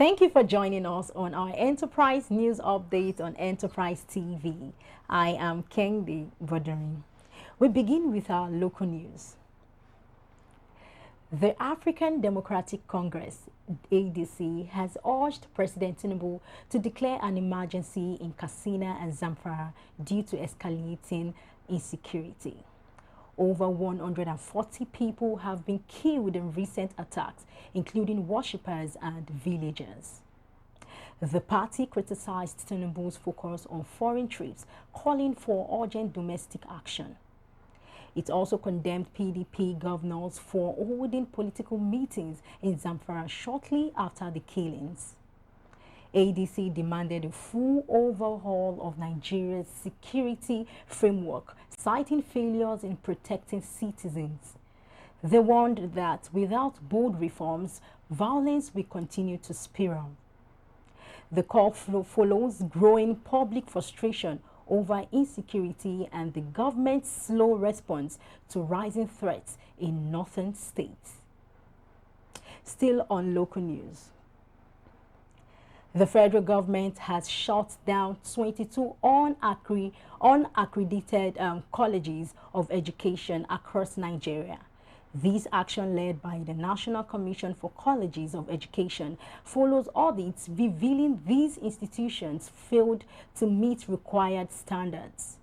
Thank you for joining us on our Enterprise News Update on Enterprise TV. I am Kendi Bodari. We begin with our local news. The African Democratic Congress, ADC, has urged President Tinubu to declare an emergency in Katsina and Zamfara due to escalating insecurity. Over 140 people have been killed in recent attacks, including worshippers and villagers. The party criticized Tinubu's focus on foreign trips, calling for urgent domestic action. It also condemned PDP governors for holding political meetings in Zamfara shortly after the killings. ADC demanded a full overhaul of Nigeria's security framework, citing failures in protecting citizens. They warned that without bold reforms, violence will continue to spiral. The call follows growing public frustration over insecurity and the government's slow response to rising threats in northern states. Still on local news. The federal government has shut down 22 unaccredited colleges of education across Nigeria. This action, led by the National Commission for Colleges of Education, follows audits revealing these institutions failed to meet required standards.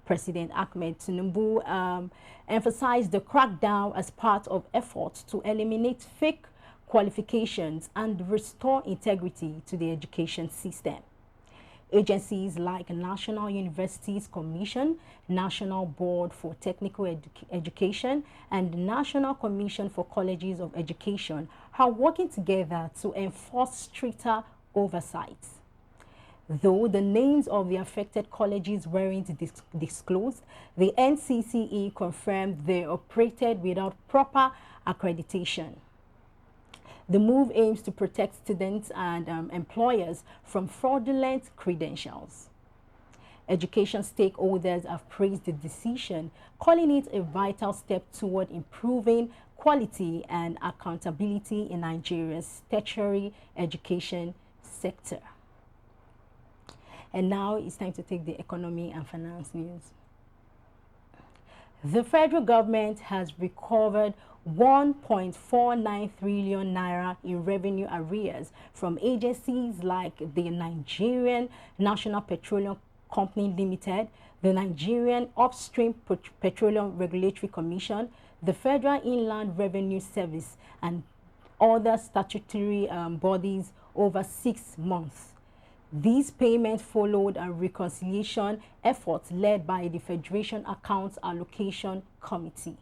President Ahmed Tinubu emphasized the crackdown as part of efforts to eliminate fake qualifications and restore integrity to the education system. Agencies like National Universities Commission, National Board for Technical Education, and National Commission for Colleges of Education are working together to enforce stricter oversight. Though the names of the affected colleges weren't disclosed, the NCCE confirmed they operated without proper accreditation. The move aims to protect students and employers from fraudulent credentials. Education stakeholders have praised the decision, calling it a vital step toward improving quality and accountability in Nigeria's tertiary education sector. And now it's time to take the economy and finance news. The federal government has recovered 1.49 trillion naira in revenue arrears from agencies like the Nigerian National Petroleum Company Limited, the Nigerian Upstream Petroleum Regulatory Commission, the Federal Inland Revenue Service, and other statutory bodies over 6 months. These payments followed a reconciliation effort led by the Federation Accounts Allocation Committee.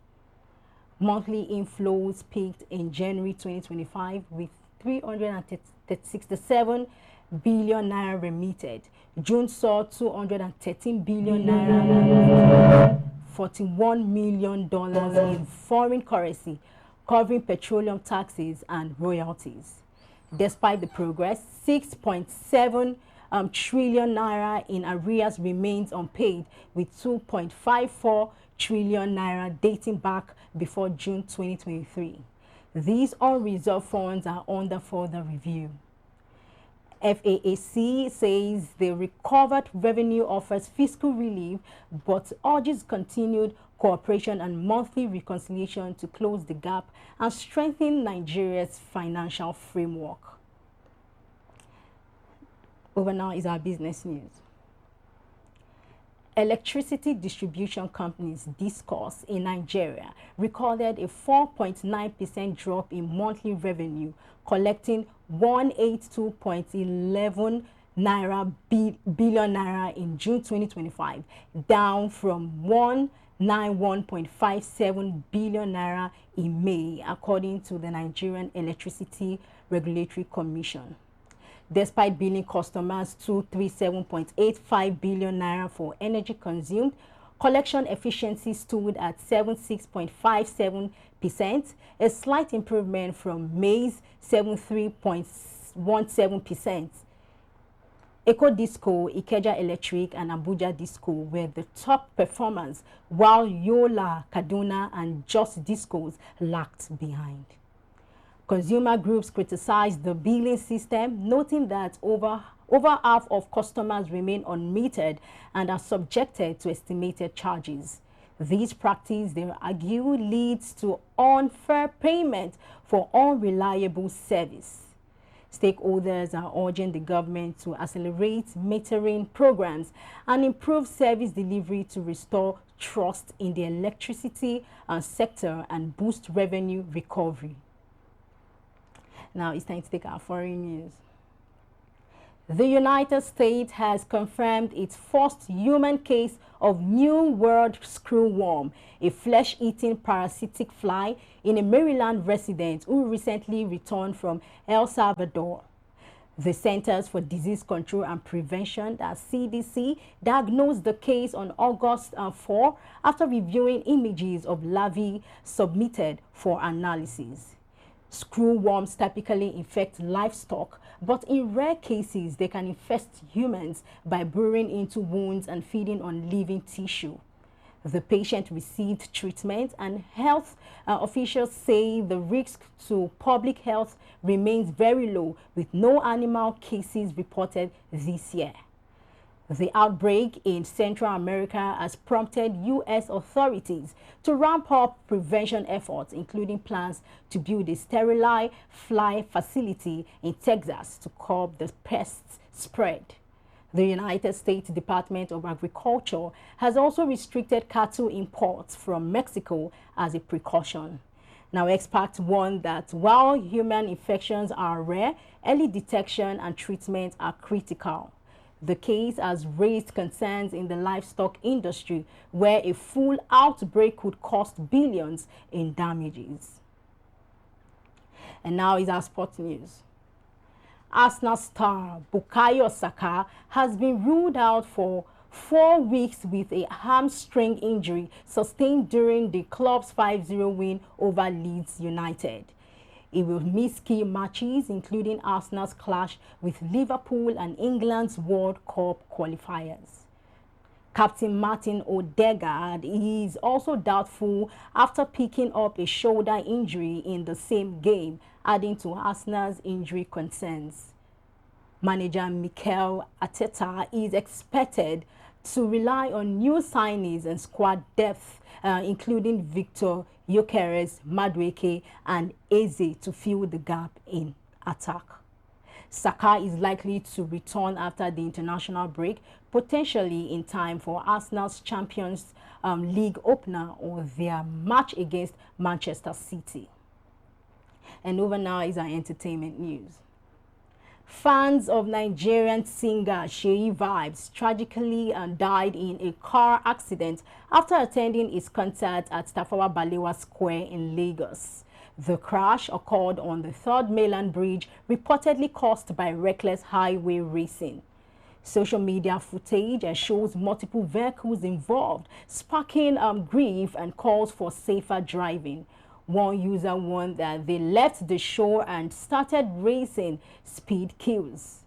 Monthly inflows peaked in January 2025 with 367 billion naira remitted. June saw 213 billion naira, $41 million in foreign currency, covering petroleum taxes and royalties. Despite the progress, 6.7 trillion naira in arrears remains unpaid, with 2.54 trillion naira dating back before June 2023. These unresolved funds are under further review. FAAC says the recovered revenue offers fiscal relief but urges continued cooperation and monthly reconciliation to close the gap and strengthen Nigeria's financial framework. Over now is our business news. Electricity distribution companies discourse in Nigeria recorded a 4.9% drop in monthly revenue, collecting 182.11 billion naira in June 2025, down from 191.57 billion naira in May, according to the Nigerian Electricity Regulatory Commission. Despite billing customers 237.85 billion naira for energy consumed, collection efficiency stood at 76.57%, a slight improvement from May's 73.17%. Eco Disco, Ikeja Electric, and Abuja Disco were the top performers, while Yola, Kaduna, and Just Discos lagged behind. Consumer groups criticized the billing system, noting that over half of customers remain unmetered and are subjected to estimated charges. This practice, they argue, leads to unfair payment for unreliable service. Stakeholders are urging the government to accelerate metering programs and improve service delivery to restore trust in the electricity sector and boost revenue recovery. Now it's time to take our foreign news. The United States has confirmed its first human case of New World screwworm, a flesh-eating parasitic fly in a Maryland resident who recently returned from El Salvador. The Centers for Disease Control and Prevention, the CDC, diagnosed the case on August 4 after reviewing images of larvae submitted for analysis. Screwworms typically infect livestock, but in rare cases, they can infest humans by burrowing into wounds and feeding on living tissue. The patient received treatment, and health officials say the risk to public health remains very low, with no animal cases reported this year. The outbreak in Central America has prompted U.S. authorities to ramp up prevention efforts, including plans to build a sterile fly facility in Texas to curb the pest's spread. The United States Department of Agriculture has also restricted cattle imports from Mexico as a precaution. Now, experts warn that while human infections are rare, early detection and treatment are critical. The case has raised concerns in the livestock industry, where a full outbreak could cost billions in damages. And now is our sports news. Arsenal star Bukayo Saka has been ruled out for 4 weeks with a hamstring injury sustained during the club's 5-0 win over Leeds United. He will miss key matches, including Arsenal's clash with Liverpool and England's World Cup qualifiers. Captain Martin Odegaard is also doubtful after picking up a shoulder injury in the same game, adding to Arsenal's injury concerns. Manager Mikel Arteta is expected to rely on new signings and squad depth, including Victor Gyökeres, Madueke, and Eze to fill the gap in attack. Saka is likely to return after the international break, potentially in time for Arsenal's Champions League opener or their match against Manchester City. And over now is our entertainment news. Fans of Nigerian singer Seyi Vibes tragically died in a car accident after attending his concert at Tafawa Balewa Square in Lagos. The crash occurred on the 3rd Mainland Bridge, reportedly caused by reckless highway racing. Social media footage shows multiple vehicles involved, sparking grief and calls for safer driving. One user warned that they left the show and started racing speed kills.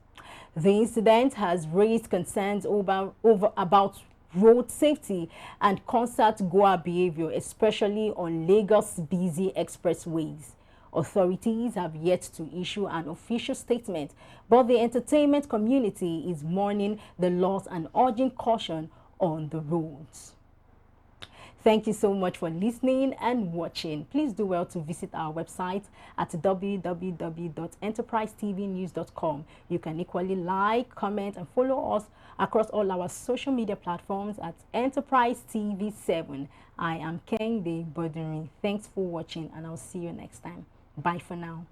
The incident has raised concerns about road safety and concert-goer behavior, especially on Lagos' busy expressways. Authorities have yet to issue an official statement, but the entertainment community is mourning the loss and urging caution on the roads. Thank you so much for listening and watching. Please do well to visit our website at www.enterprisetvnews.com. You can equally like, comment, and follow us across all our social media platforms at Enterprise TV 7. I am Kende Boduri. Thanks for watching, and I'll see you next time. Bye for now.